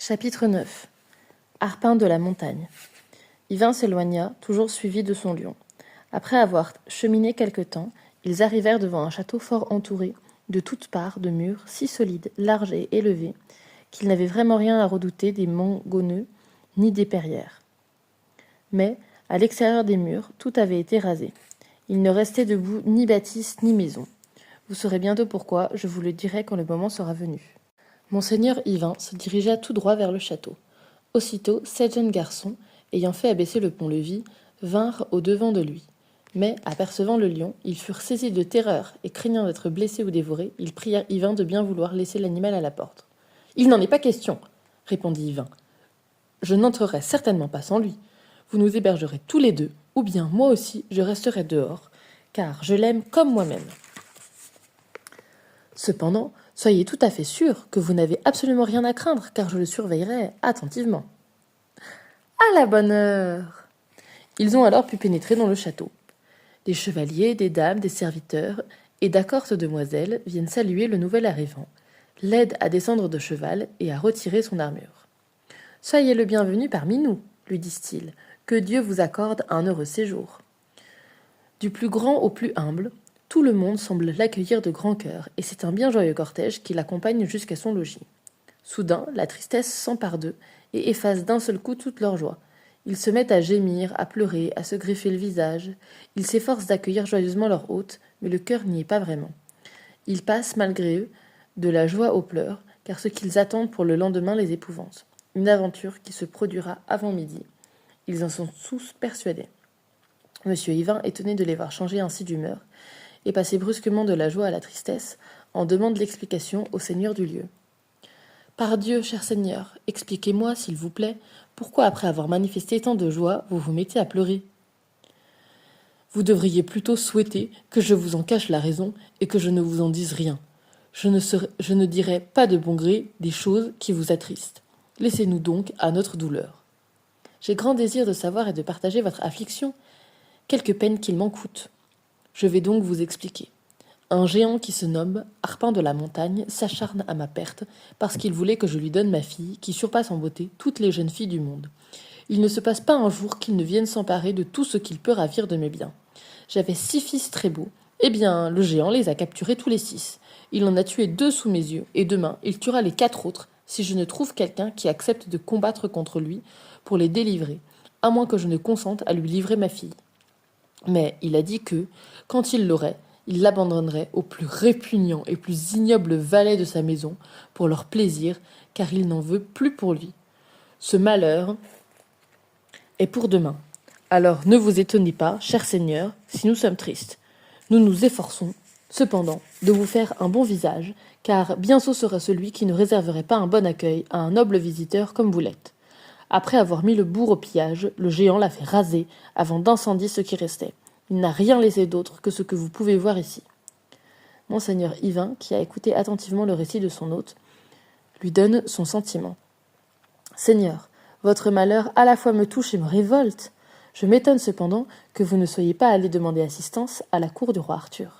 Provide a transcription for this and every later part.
Chapitre 9. Arpin de la montagne. Yvain s'éloigna, toujours suivi de son lion. Après avoir cheminé quelque temps, ils arrivèrent devant un château fort entouré, de toutes parts, de murs si solides, larges et élevés, qu'ils n'avaient vraiment rien à redouter des mangonneux ni des perrières. Mais, à l'extérieur des murs, tout avait été rasé. Il ne restait debout ni bâtisse ni maison. Vous saurez bientôt pourquoi, je vous le dirai quand le moment sera venu. Monseigneur Yvain se dirigea tout droit vers le château. Aussitôt, 7 jeunes garçons, ayant fait abaisser le pont-levis, vinrent au-devant de lui. Mais, apercevant le lion, ils furent saisis de terreur, et craignant d'être blessés ou dévorés, ils prièrent Yvain de bien vouloir laisser l'animal à la porte. « Il n'en est pas question, » répondit Yvain. « Je n'entrerai certainement pas sans lui. Vous nous hébergerez tous les deux, ou bien moi aussi je resterai dehors, car je l'aime comme moi-même. Cependant, soyez tout à fait sûr que vous n'avez absolument rien à craindre, car je le surveillerai attentivement. » À la bonne heure. Ils ont alors pu pénétrer dans le château. Des chevaliers, des dames, des serviteurs et d'accortes demoiselles viennent saluer le nouvel arrivant, l'aident à descendre de cheval et à retirer son armure. « Soyez le bienvenu parmi nous, lui disent-ils, que Dieu vous accorde un heureux séjour. » Du plus grand au plus humble, tout le monde semble l'accueillir de grand cœur, et c'est un bien joyeux cortège qui l'accompagne jusqu'à son logis. Soudain, la tristesse s'empare d'eux et efface d'un seul coup toute leur joie. Ils se mettent à gémir, à pleurer, à se greffer le visage. Ils s'efforcent d'accueillir joyeusement leur hôte, mais le cœur n'y est pas vraiment. Ils passent, malgré eux, de la joie aux pleurs, car ce qu'ils attendent pour le lendemain les épouvante. Une aventure qui se produira avant midi. Ils en sont tous persuadés. Monsieur Yvain, étonné de les voir changer ainsi d'humeur, et passer brusquement de la joie à la tristesse, en demande l'explication au seigneur du lieu. « Pardieu, cher seigneur, expliquez-moi, s'il vous plaît, pourquoi après avoir manifesté tant de joie, vous vous mettez à pleurer ? Vous devriez plutôt souhaiter que je vous en cache la raison et que je ne vous en dise rien. Je ne dirai pas de bon gré des choses qui vous attristent. Laissez-nous donc à notre douleur. J'ai grand désir de savoir et de partager votre affliction, quelque peine qu'il m'en coûte. Je vais donc vous expliquer. Un géant qui se nomme Arpin de la montagne s'acharne à ma perte parce qu'il voulait que je lui donne ma fille qui surpasse en beauté toutes les jeunes filles du monde. Il ne se passe pas un jour qu'il ne vienne s'emparer de tout ce qu'il peut ravir de mes biens. J'avais 6 fils très beaux. Eh bien, le géant les a capturés tous les 6. Il en a tué 2 sous mes yeux et demain il tuera les 4 autres si je ne trouve quelqu'un qui accepte de combattre contre lui pour les délivrer, à moins que je ne consente à lui livrer ma fille. Mais il a dit que, quand il l'aurait, il l'abandonnerait aux plus répugnants et plus ignobles valets de sa maison pour leur plaisir, car il n'en veut plus pour lui. Ce malheur est pour demain. Alors ne vous étonnez pas, cher seigneur, si nous sommes tristes. Nous nous efforçons, cependant, de vous faire un bon visage, car bien sot sera celui qui ne réserverait pas un bon accueil à un noble visiteur comme vous l'êtes. Après avoir mis le bourg au pillage, le géant l'a fait raser avant d'incendier ce qui restait. Il n'a rien laissé d'autre que ce que vous pouvez voir ici. Monseigneur Yvain, qui a écouté attentivement le récit de son hôte, lui donne son sentiment. « Seigneur, votre malheur à la fois me touche et me révolte. Je m'étonne cependant que vous ne soyez pas allé demander assistance à la cour du roi Arthur.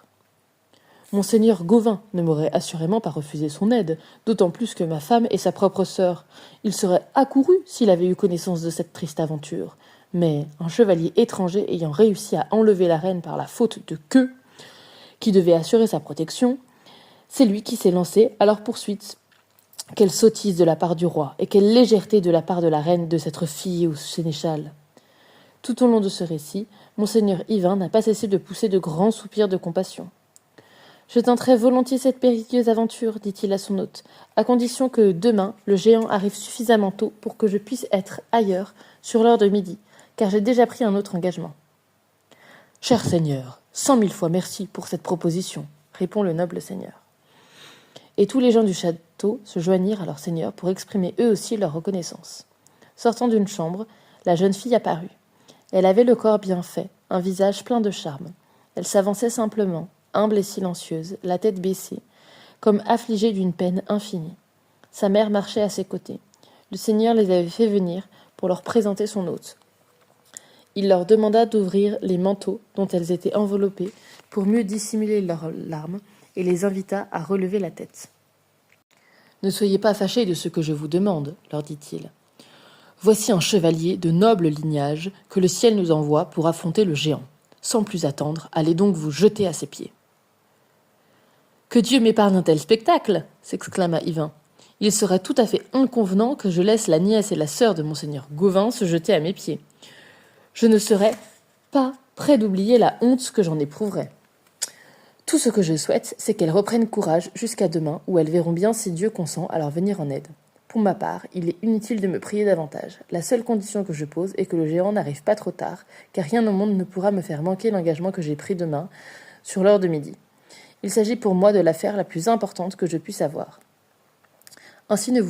Monseigneur Gauvin ne m'aurait assurément pas refusé son aide, d'autant plus que ma femme est sa propre sœur. Il serait accouru s'il avait eu connaissance de cette triste aventure. Mais un chevalier étranger ayant réussi à enlever la reine par la faute de queue, qui devait assurer sa protection, c'est lui qui s'est lancé à leur poursuite. Quelle sottise de la part du roi, et quelle légèreté de la part de la reine de s'être fiée au sénéchal. » Tout au long de ce récit, monseigneur Yvain n'a pas cessé de pousser de grands soupirs de compassion. « Je tenterai volontiers cette périlleuse aventure, dit-il à son hôte, à condition que, demain, le géant arrive suffisamment tôt pour que je puisse être ailleurs, sur l'heure de midi, car j'ai déjà pris un autre engagement. »« Cher seigneur, 100 000 fois merci pour cette proposition, » répond le noble seigneur. Et tous les gens du château se joignirent à leur seigneur pour exprimer eux aussi leur reconnaissance. Sortant d'une chambre, la jeune fille apparut. Elle avait le corps bien fait, un visage plein de charme. Elle s'avançait simplement, humble et silencieuse, la tête baissée, comme affligée d'une peine infinie. Sa mère marchait à ses côtés. Le seigneur les avait fait venir pour leur présenter son hôte. Il leur demanda d'ouvrir les manteaux dont elles étaient enveloppées pour mieux dissimuler leurs larmes et les invita à relever la tête. Ne soyez pas fâchés de ce que je vous demande, leur dit-il. Voici un chevalier de noble lignage que le ciel nous envoie pour affronter le géant. Sans plus attendre, allez donc vous jeter à ses pieds. Que Dieu m'épargne un tel spectacle, s'exclama Yvain. Il serait tout à fait inconvenant que je laisse la nièce et la sœur de monseigneur Gauvin se jeter à mes pieds. Je ne serais pas près d'oublier la honte que j'en éprouverais. Tout ce que je souhaite, c'est qu'elles reprennent courage jusqu'à demain, où elles verront bien si Dieu consent à leur venir en aide. Pour ma part, il est inutile de me prier davantage. La seule condition que je pose est que le géant n'arrive pas trop tard, car rien au monde ne pourra me faire manquer l'engagement que j'ai pris demain, sur l'heure de midi. Il s'agit pour moi de l'affaire la plus importante que je puisse avoir. Ainsi ne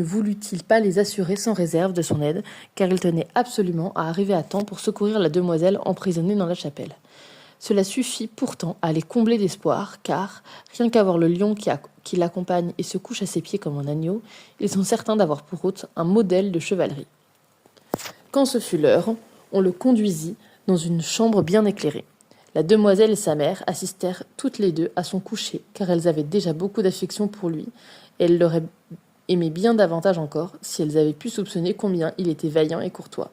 voulut-il pas les assurer sans réserve de son aide, car il tenait absolument à arriver à temps pour secourir la demoiselle emprisonnée dans la chapelle. Cela suffit pourtant à les combler d'espoir, car, rien qu'à voir le lion qui l'accompagne et se couche à ses pieds comme un agneau, ils sont certains d'avoir pour hôte un modèle de chevalerie. Quand ce fut l'heure, on le conduisit dans une chambre bien éclairée. La demoiselle et sa mère assistèrent toutes les deux à son coucher, car elles avaient déjà beaucoup d'affection pour lui, et elles l'auraient aimé bien davantage encore si elles avaient pu soupçonner combien il était vaillant et courtois.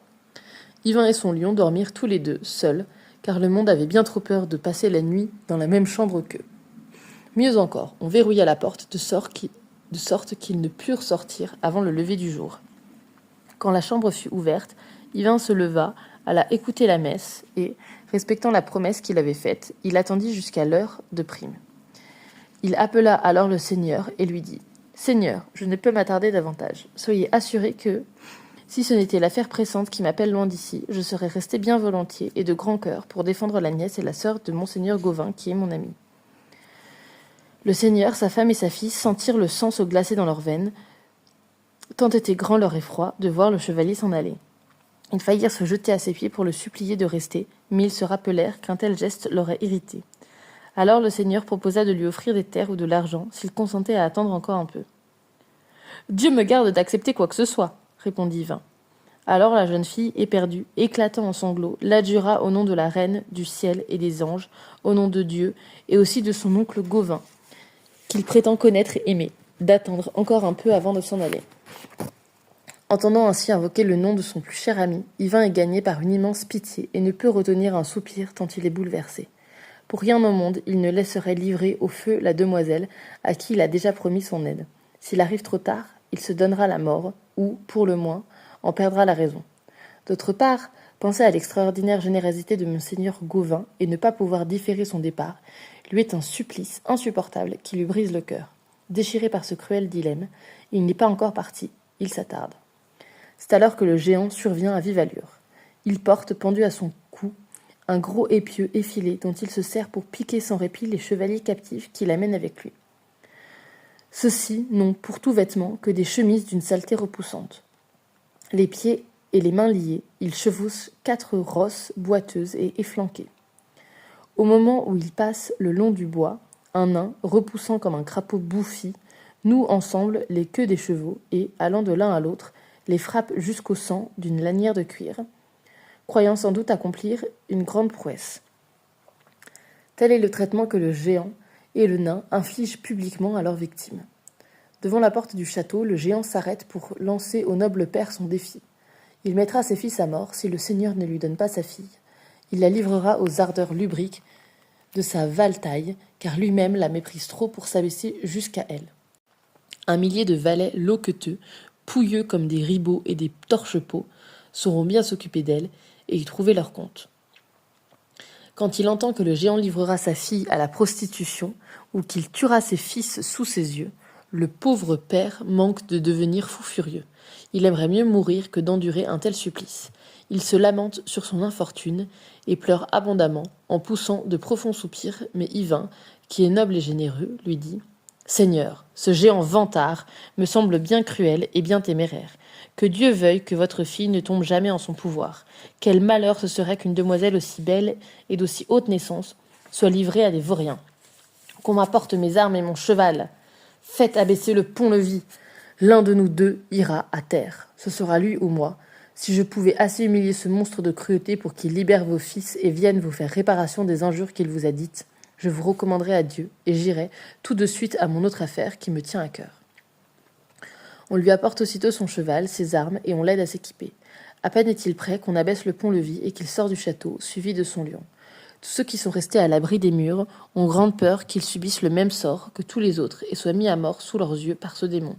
Yvain et son lion dormirent tous les deux, seuls, car le monde avait bien trop peur de passer la nuit dans la même chambre qu'eux. Mieux encore, on verrouilla la porte de sorte qu'ils ne purent sortir avant le lever du jour. Quand la chambre fut ouverte, Yvain se leva, alla écouter la messe et, respectant la promesse qu'il avait faite, il attendit jusqu'à l'heure de prime. Il appela alors le Seigneur et lui dit « Seigneur, je ne peux m'attarder davantage. Soyez assuré que, si ce n'était l'affaire pressante qui m'appelle loin d'ici, je serais resté bien volontiers et de grand cœur pour défendre la nièce et la sœur de monseigneur Gauvin, qui est mon ami. » Le Seigneur, sa femme et sa fille sentirent le sang se glacer dans leurs veines, tant était grand leur effroi de voir le chevalier s'en aller. Ils faillirent se jeter à ses pieds pour le supplier de rester, mais ils se rappelèrent qu'un tel geste l'aurait irrité. Alors le Seigneur proposa de lui offrir des terres ou de l'argent s'il consentait à attendre encore un peu. « Dieu me garde d'accepter quoi que ce soit, » répondit Yvain. Alors la jeune fille, éperdue, éclatant en sanglots, l'adjura au nom de la reine, du ciel et des anges, au nom de Dieu, et aussi de son oncle Gauvin, qu'il prétend connaître et aimer, d'attendre encore un peu avant de s'en aller. Entendant ainsi invoquer le nom de son plus cher ami, Yvain est gagné par une immense pitié et ne peut retenir un soupir tant il est bouleversé. Pour rien au monde, il ne laisserait livrer au feu la demoiselle à qui il a déjà promis son aide. S'il arrive trop tard, il se donnera la mort, ou, pour le moins, en perdra la raison. D'autre part, penser à l'extraordinaire générosité de monseigneur Gauvin et ne pas pouvoir différer son départ lui est un supplice insupportable qui lui brise le cœur. Déchiré par ce cruel dilemme, il n'est pas encore parti, il s'attarde. C'est alors que le géant survient à vive allure. Il porte, pendu à son cou, un gros épieu effilé dont il se sert pour piquer sans répit les chevaliers captifs qu'il amène avec lui. Ceux-ci n'ont pour tout vêtement que des chemises d'une saleté repoussante. Les pieds et les mains liés, ils chevauchent 4 rosses boiteuses et efflanquées. Au moment où ils passent le long du bois, un nain, repoussant comme un crapaud bouffi, noue ensemble les queues des chevaux et, allant de l'un à l'autre, les frappe jusqu'au sang d'une lanière de cuir, croyant sans doute accomplir une grande prouesse. Tel est le traitement que le géant et le nain infligent publiquement à leurs victimes. Devant la porte du château, le géant s'arrête pour lancer au noble père son défi. Il mettra ses fils à mort si le seigneur ne lui donne pas sa fille. Il la livrera aux ardeurs lubriques de sa valetaille, car lui-même la méprise trop pour s'abaisser jusqu'à elle. Un millier de valets loqueteux, pouilleux comme des ribauds et des torche-peaux, sauront bien s'occuper d'elle et y trouver leur compte. Quand il entend que le géant livrera sa fille à la prostitution ou qu'il tuera ses fils sous ses yeux, le pauvre père manque de devenir fou furieux. Il aimerait mieux mourir que d'endurer un tel supplice. Il se lamente sur son infortune et pleure abondamment en poussant de profonds soupirs, mais Yvain, qui est noble et généreux, lui dit « Seigneur, ce géant vantard me semble bien cruel et bien téméraire. Que Dieu veuille que votre fille ne tombe jamais en son pouvoir. Quel malheur ce serait qu'une demoiselle aussi belle et d'aussi haute naissance soit livrée à des vauriens. Qu'on m'apporte mes armes et mon cheval. Faites abaisser le pont-levis. L'un de nous deux ira à terre. Ce sera lui ou moi. Si je pouvais assez humilier ce monstre de cruauté pour qu'il libère vos fils et vienne vous faire réparation des injures qu'il vous a dites, Je vous recommanderai à Dieu, et j'irai tout de suite à mon autre affaire qui me tient à cœur. » On lui apporte aussitôt son cheval, ses armes, et on l'aide à s'équiper. À peine est-il prêt qu'on abaisse le pont-levis et qu'il sort du château, suivi de son lion. Tous ceux qui sont restés à l'abri des murs ont grande peur qu'ils subissent le même sort que tous les autres et soient mis à mort sous leurs yeux par ce démon.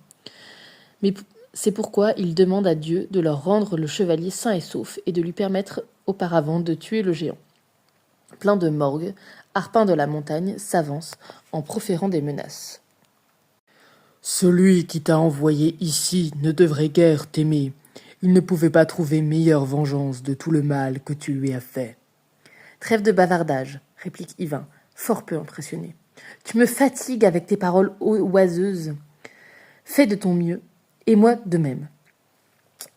Mais c'est pourquoi ils demandent à Dieu de leur rendre le chevalier sain et sauf et de lui permettre auparavant de tuer le géant. Plein de morgue, Arpin de la Montagne s'avance en proférant des menaces. « Celui qui t'a envoyé ici ne devrait guère t'aimer. Il ne pouvait pas trouver meilleure vengeance de tout le mal que tu lui as fait. » « Trêve de bavardage, réplique Yvain, fort peu impressionné. Tu me fatigues avec tes paroles oiseuses. Fais de ton mieux, et moi de même.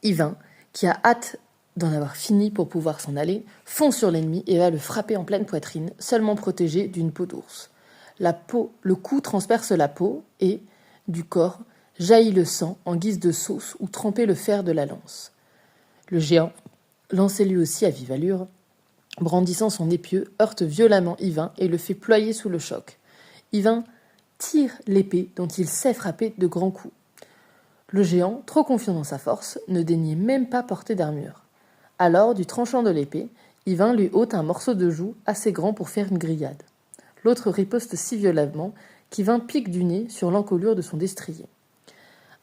Yvain, qui a hâte d'en avoir fini pour pouvoir s'en aller, fonce sur l'ennemi et va le frapper en pleine poitrine, seulement protégé d'une peau d'ours. Le coup transperce la peau et, du corps, jaillit le sang en guise de sauce ou trempait le fer de la lance. Le géant, lancé lui aussi à vive allure, brandissant son épieu, heurte violemment Yvain et le fait ployer sous le choc. Yvain tire l'épée dont il sait frapper de grands coups. Le géant, trop confiant dans sa force, ne daignait même pas porter d'armure. Alors, du tranchant de l'épée, Yvain lui ôte un morceau de joue assez grand pour faire une grillade. L'autre riposte si violemment qu'Yvain pique du nez sur l'encolure de son destrier.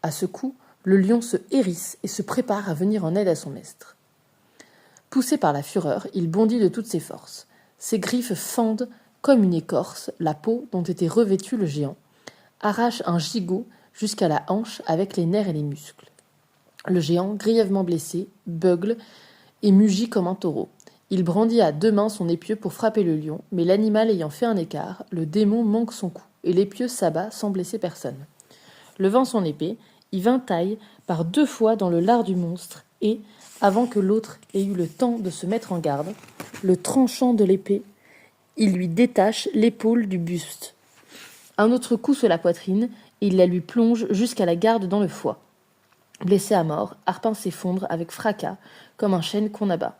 À ce coup, le lion se hérisse et se prépare à venir en aide à son maître. Poussé par la fureur, il bondit de toutes ses forces. Ses griffes fendent comme une écorce la peau dont était revêtu le géant, arrachent un gigot jusqu'à la hanche avec les nerfs et les muscles. Le géant, grièvement blessé, beugle et mugit comme un taureau. Il brandit à deux mains son épieu pour frapper le lion, mais l'animal ayant fait un écart, le démon manque son coup, et l'épieu s'abat sans blesser personne. Levant son épée, Yvain taille par 2 fois dans le lard du monstre, et, avant que l'autre ait eu le temps de se mettre en garde, le tranchant de l'épée, il lui détache l'épaule du buste. Un autre coup sur la poitrine, et il la lui plonge jusqu'à la garde dans le foie. Blessé à mort, Arpin s'effondre avec fracas, comme un chêne qu'on abat.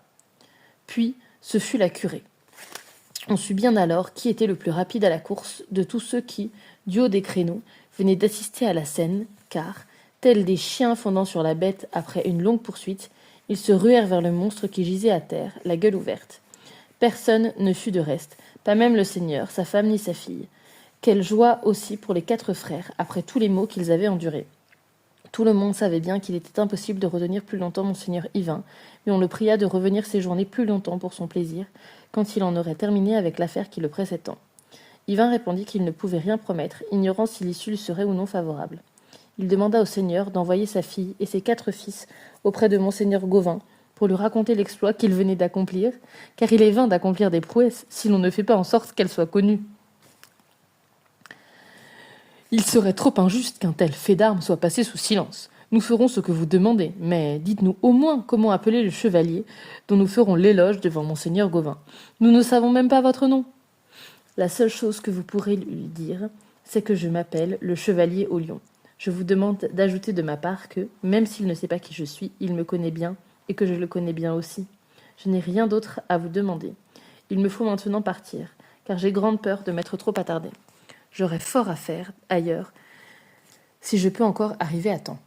Puis, ce fut la curée. On sut bien alors qui était le plus rapide à la course de tous ceux qui, du haut des créneaux, venaient d'assister à la scène, car, tels des chiens fondant sur la bête après une longue poursuite, ils se ruèrent vers le monstre qui gisait à terre, la gueule ouverte. Personne ne fut de reste, pas même le seigneur, sa femme ni sa fille. Quelle joie aussi pour les 4 frères, après tous les maux qu'ils avaient endurés. Tout le monde savait bien qu'il était impossible de retenir plus longtemps monseigneur Yvain, mais on le pria de revenir séjourner plus longtemps pour son plaisir, quand il en aurait terminé avec l'affaire qui le pressait tant. Yvain répondit qu'il ne pouvait rien promettre, ignorant si l'issue lui serait ou non favorable. Il demanda au seigneur d'envoyer sa fille et ses 4 fils auprès de monseigneur Gauvin pour lui raconter l'exploit qu'il venait d'accomplir, car il est vain d'accomplir des prouesses si l'on ne fait pas en sorte qu'elles soient connues. Il serait trop injuste qu'un tel fait d'armes soit passé sous silence. Nous ferons ce que vous demandez, mais dites-nous au moins comment appeler le chevalier dont nous ferons l'éloge devant monseigneur Gauvin. Nous ne savons même pas votre nom. La seule chose que vous pourrez lui dire, c'est que je m'appelle le chevalier au lion. Je vous demande d'ajouter de ma part que, même s'il ne sait pas qui je suis, il me connaît bien, et que je le connais bien aussi. Je n'ai rien d'autre à vous demander. Il me faut maintenant partir, car j'ai grande peur de m'être trop attardé. J'aurai fort à faire ailleurs, si je peux encore arriver à temps.